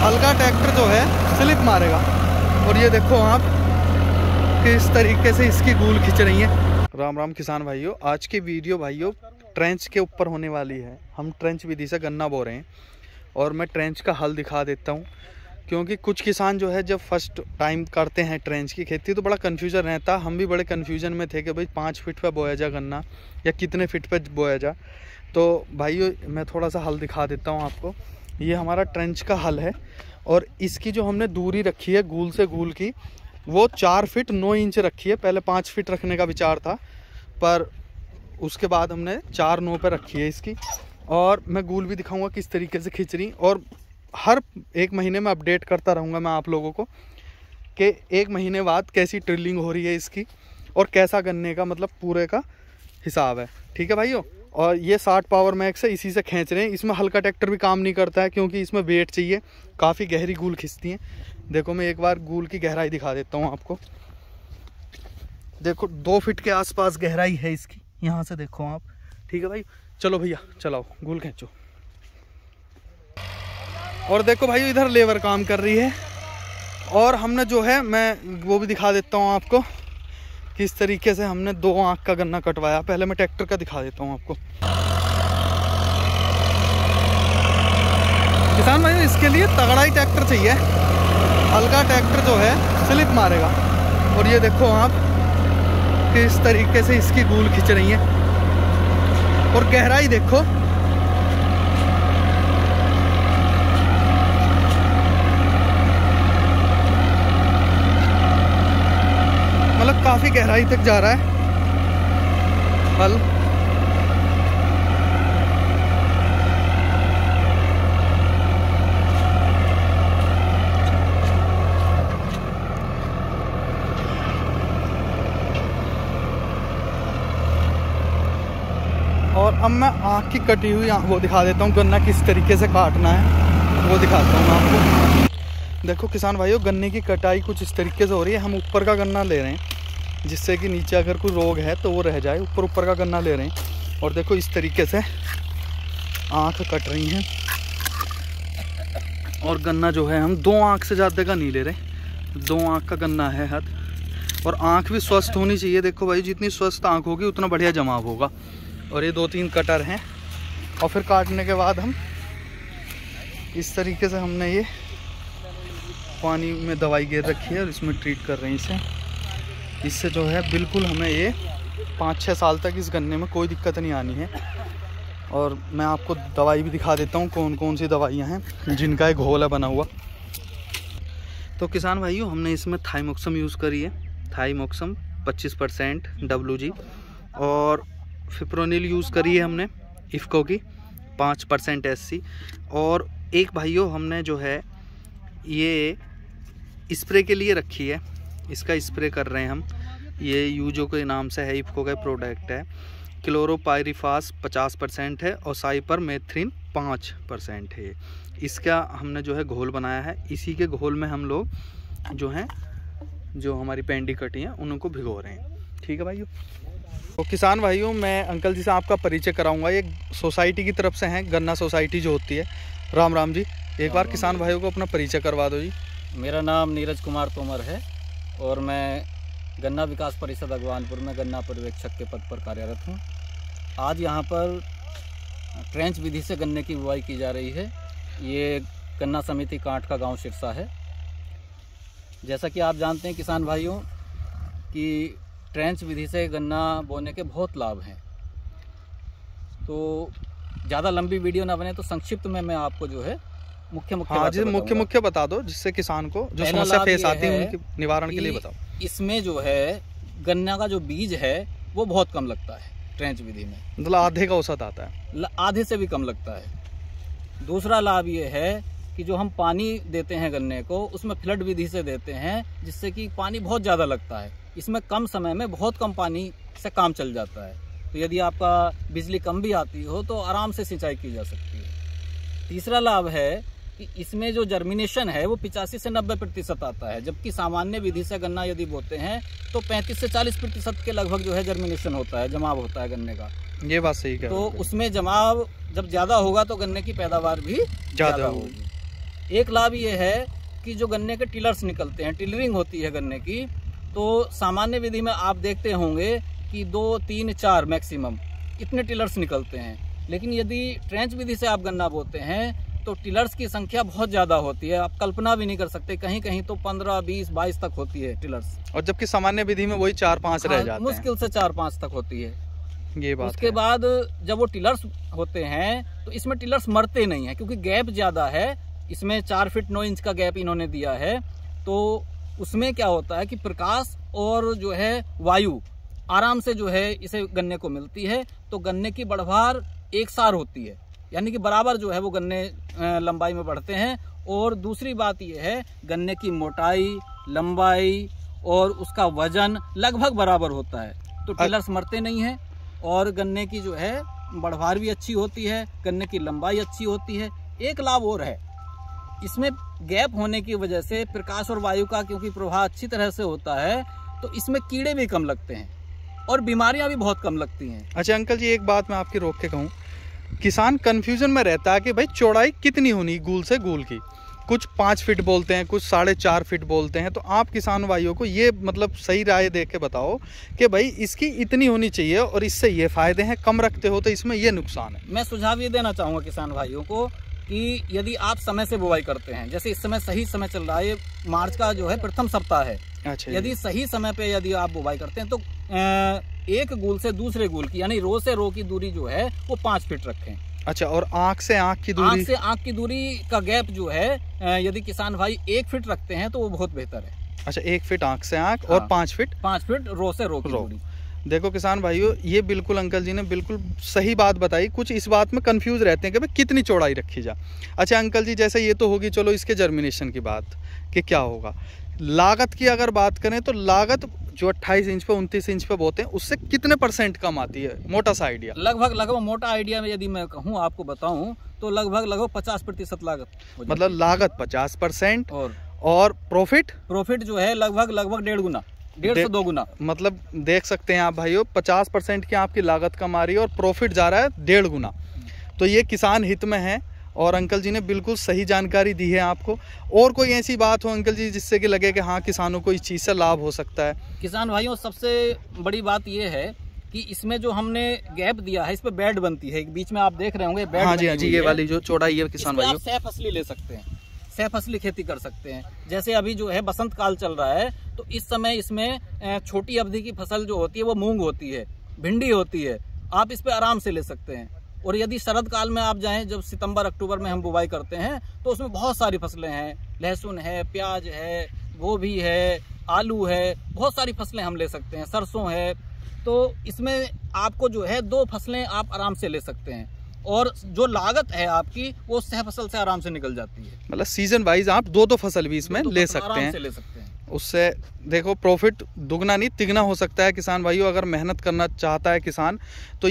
हल्का ट्रैक्टर जो है स्लिप मारेगा। और ये देखो आप किस तरीके से इसकी गूल खिंच रही है। राम राम किसान भाइयों, आज की वीडियो भाइयों ट्रेंच के ऊपर होने वाली है। हम ट्रेंच विधि से गन्ना बो रहे हैं और मैं ट्रेंच का हल दिखा देता हूँ, क्योंकि कुछ किसान जो है जब फर्स्ट टाइम करते हैं ट्रेंच की खेती तो बड़ा कन्फ्यूजन रहता। हम भी बड़े कन्फ्यूजन में थे कि भाई 5 फीट पे बोया जा गन्ना या कितने फीट पे बोया जा। तो भाइयों मैं थोड़ा सा हल दिखा देता हूँ आपको। ये हमारा ट्रेंच का हल है और इसकी जो हमने दूरी रखी है गूल से गूल की वो 4 फीट 9 इंच रखी है। पहले 5 फीट रखने का विचार था, पर उसके बाद हमने 4-9 पे रखी है इसकी। और मैं गूल भी दिखाऊंगा किस तरीके से खींच रही, और हर 1 महीने में अपडेट करता रहूँगा मैं आप लोगों को कि 1 महीने बाद कैसी ड्रिलिंग हो रही है इसकी और कैसा गन्ने का मतलब पूरे का हिसाब है। ठीक है भाइयों। और ये 60 पावर मैक्स है, इसी से खींच रहे हैं। इसमें हल्का ट्रैक्टर भी काम नहीं करता है क्योंकि इसमें वेट चाहिए, काफ़ी गहरी गूल खींचती हैं। देखो मैं एक बार गूल की गहराई दिखा देता हूँ आपको। देखो 2 फीट के आसपास गहराई है इसकी, यहाँ से देखो आप। ठीक है भाई, चलो भैया चलाओ गूल खींचो। और देखो भाई इधर लेबर काम कर रही है और हमने जो है मैं वो भी दिखा देता हूँ आपको किस तरीके से हमने 2 आंख का गन्ना कटवाया। पहले मैं ट्रैक्टर का दिखा देता हूँ आपको। किसान भाई इसके लिए तगड़ा ही ट्रैक्टर चाहिए, हल्का ट्रैक्टर जो है स्लिप मारेगा। और ये देखो आप किस तरीके से इसकी गूल खिंच रही है और गहराई देखो। मतलब काफी गहराई तक जा रहा है हल। और अब मैं आँख की कटी हुई वो दिखा देता हूँ, गन्ना किस तरीके से काटना है वो दिखाता हूँ मैं आपको। देखो किसान भाइयों गन्ने की कटाई कुछ इस तरीके से हो रही है। हम ऊपर का गन्ना ले रहे हैं जिससे कि नीचे अगर कोई रोग है तो वो रह जाए। ऊपर का गन्ना ले रहे हैं और देखो इस तरीके से आँख कट रही हैं। और गन्ना जो है हम 2 आँख से ज़्यादा का नहीं ले रहे, 2 आँख का गन्ना है हद। और आँख भी स्वस्थ होनी चाहिए। देखो भाई जितनी स्वस्थ आँख होगी उतना बढ़िया जमाव होगा। और ये 2-3 कटर हैं और फिर काटने के बाद हम इस तरीके से हमने ये पानी में दवाई गिर रखी है और इसमें ट्रीट कर रहे हैं इसे। इससे जो है बिल्कुल हमें ये 5-6 साल तक इस गन्ने में कोई दिक्कत नहीं आनी है। और मैं आपको दवाई भी दिखा देता हूँ कौन कौन सी दवाइयाँ हैं जिनका एक घोल है बना हुआ। तो किसान भाइयों हमने इसमें थाइमोक्सम यूज़ करी है, थाइमोक्सम 25% WG। और फिप्रोनिल यूज़ करी है हमने इफ़को की 5% SC। और एक भाइयों हमने जो है ये स्प्रे के लिए रखी है, इसका स्प्रे कर रहे हैं हम। ये यूजो के नाम से है, इफ़को का प्रोडक्ट है। क्लोरोपाइरिफास 50% है और साइपरमेथ्रिन 5% है। इसका हमने जो है घोल बनाया है। इसी के घोल में हम लोग जो हैं जो हमारी पेंडी कटी हैं उनको भिगो रहे हैं। ठीक है भाइयों। तो किसान भाइयों मैं अंकल जी से आपका परिचय कराऊंगा। ये सोसाइटी की तरफ से हैं, गन्ना सोसाइटी जो होती है। राम राम जी, एक बार किसान भाइयों को अपना परिचय करवा दो जी। मेरा नाम नीरज कुमार तोमर है और मैं गन्ना विकास परिषद अगवानपुर में गन्ना पर्यवेक्षक के पद पर कार्यरत हूँ। आज यहाँ पर ट्रेंच विधि से गन्ने की बुआई की जा रही है। ये गन्ना समिति कांठ का गांव सिरसा है। जैसा कि आप जानते हैं किसान भाइयों कि ट्रेंच विधि से गन्ना बोने के बहुत लाभ हैं। तो ज़्यादा लंबी वीडियो ना बने तो संक्षिप्त में मैं आपको जो है मुख्य बता दो, जिससे किसान को जो समस्या फेस आती है उनके निवारण के लिए बताओ। इसमें जो है गन्ना का जो बीज है वो बहुत कम लगता है ट्रेंच विधि में, मतलब आधे का औसत आता है, आधे से भी कम लगता है। दूसरा लाभ ये है कि जो हम पानी देते हैं गन्ने को उसमें फ्लड विधि से देते हैं, जिससे कि पानी बहुत ज़्यादा लगता है। इसमें कम समय में बहुत कम पानी से काम चल जाता है। तो यदि आपका बिजली कम भी आती हो तो आराम से सिंचाई की जा सकती है। तीसरा लाभ है कि इसमें जो जर्मिनेशन है वो 85 से 90% आता है, जबकि सामान्य विधि से गन्ना यदि बोते हैं तो 35 से 40% के लगभग जो है जर्मिनेशन होता है, जमाव होता है गन्ने का। ये बात सही है। तो उसमें जमाव जब ज़्यादा होगा तो गन्ने की पैदावार भी ज़्यादा होगी। एक लाभ ये है कि जो गन्ने के टिलर्स निकलते हैं, टिलरिंग होती है गन्ने की, तो सामान्य विधि में आप देखते होंगे कि 2, 3, 4 मैक्सिमम इतने टिलर्स निकलते हैं। लेकिन यदि ट्रेंच विधि से आप गन्ना बोते हैं तो टिलर्स की संख्या बहुत ज़्यादा होती है, आप कल्पना भी नहीं कर सकते। कहीं कहीं तो 15, 20, 22 तक होती है टिलर्स, और जबकि सामान्य विधि में वही 4-5 रह जाते हैं। मुश्किल से 4-5 तक होती है। ये बात उसके बाद जब वो टिलर्स होते हैं तो इसमें टिलर्स मरते नहीं हैं, क्योंकि गैप ज़्यादा है। इसमें 4 फीट 9 इंच का गैप इन्होंने दिया है, तो उसमें क्या होता है कि प्रकाश और जो है वायु आराम से जो है इसे गन्ने को मिलती है, तो गन्ने की बढ़वार एक सार होती है, यानी कि बराबर जो है वो गन्ने लंबाई में बढ़ते हैं। और दूसरी बात ये है, गन्ने की मोटाई, लंबाई और उसका वजन लगभग बराबर होता है, तो टिलर्स मरते नहीं हैं और गन्ने की जो है बढ़वार भी अच्छी होती है, गन्ने की लंबाई अच्छी होती है। एक लाभ और है, इसमें गैप होने की वजह से प्रकाश और वायु का क्योंकि प्रवाह अच्छी तरह से होता है, तो इसमें कीड़े भी कम लगते हैं और बीमारियां भी बहुत कम लगती हैं। अच्छा अंकल जी, एक बात मैं आपकी रोक के कहूँ, किसान कंफ्यूजन में रहता है कि भाई चौड़ाई कितनी होनी गूल से गूल की। कुछ 5 फीट बोलते हैं, कुछ 4.5 फीट बोलते हैं। तो आप किसान भाइयों को ये मतलब सही राय दे के बताओ कि भाई इसकी इतनी होनी चाहिए और इससे ये फायदे हैं, कम रखते हो तो इसमें ये नुकसान है। मैं सुझाव ये देना चाहूँगा किसान भाइयों को कि यदि आप समय से बुवाई करते हैं, जैसे इस समय सही समय चल रहा है, मार्च का जो है प्रथम सप्ताह है। अच्छा, यदि सही समय पे यदि आप बुवाई करते हैं तो एक गूल से दूसरे गूल की यानी रो से रो की दूरी जो है वो 5 फीट रखें। अच्छा, और आंख से आंख की दूरी? आंख से आंख की दूरी का गैप जो है यदि किसान भाई 1 फीट रखते हैं तो वो बहुत बेहतर है। अच्छा, 1 फीट आंख से आंख और 5 फीट रो से रो की दूरी। देखो किसान भाइयों, ये बिल्कुल अंकल जी ने बिल्कुल सही बात बताई। कुछ इस बात में कंफ्यूज रहते हैं कि भाई कितनी चौड़ाई रखी जा। अच्छा अंकल जी, जैसे ये तो होगी चलो इसके जर्मिनेशन की बात कि क्या होगा। लागत की अगर बात करें तो लागत जो 28 इंच पे 29 इंच पे बोते हैं उससे कितने % कम आती है, मोटा सा आइडिया? लगभग मोटा आइडिया में यदि मैं कहूँ आपको बताऊं तो लगभग 50% लागत, मतलब लागत 50% और प्रॉफिट जो है लगभग 1.5 गुना, 1.5 से 2 गुना। मतलब देख सकते हैं आप भाइयों, 50% की आपकी लागत कम आ रही है और प्रॉफिट जा रहा है 1.5 गुना। तो ये किसान हित में है और अंकल जी ने बिल्कुल सही जानकारी दी है आपको। और कोई ऐसी बात हो अंकल जी जिससे कि लगे कि हाँ किसानों को इस चीज़ से लाभ हो सकता है? किसान भाइयों, सबसे बड़ी बात ये है कि इसमें जो हमने गैप दिया है इस पे बेड बनती है, बीच में आप देख रहे होंगे बेड। हाँ जी, हाँ जी, ये वाली जो चौड़ाई है किसान भाइयों, सह फसली ले सकते हैं, सह फसली खेती कर सकते हैं। जैसे अभी जो है बसंत काल चल रहा है, तो इस समय इसमें छोटी अवधि की फसल जो होती है वो मूंग होती है, भिंडी होती है, आप इस पे आराम से ले सकते हैं। और यदि शरद काल में आप जाएं, जब सितंबर अक्टूबर में हम बुवाई करते हैं, तो उसमें बहुत सारी फसलें हैं, लहसुन है, प्याज है, गोभी है, आलू है, बहुत सारी फसलें हम ले सकते हैं, सरसों है। तो इसमें आपको जो है 2 फसलें आप आराम से ले सकते हैं और जो लागत है आपकी वो सह फसल से आराम से निकल जाती है। मतलब सीजन वाइज आप 2 फसल भी इसमें ले सकते हैं, ले सकते हैं। उससे देखो प्रॉफिट दुगना नहीं तिगना हो सकता है किसान भाइयों, अगर मेहनत करना चाहता है किसान तो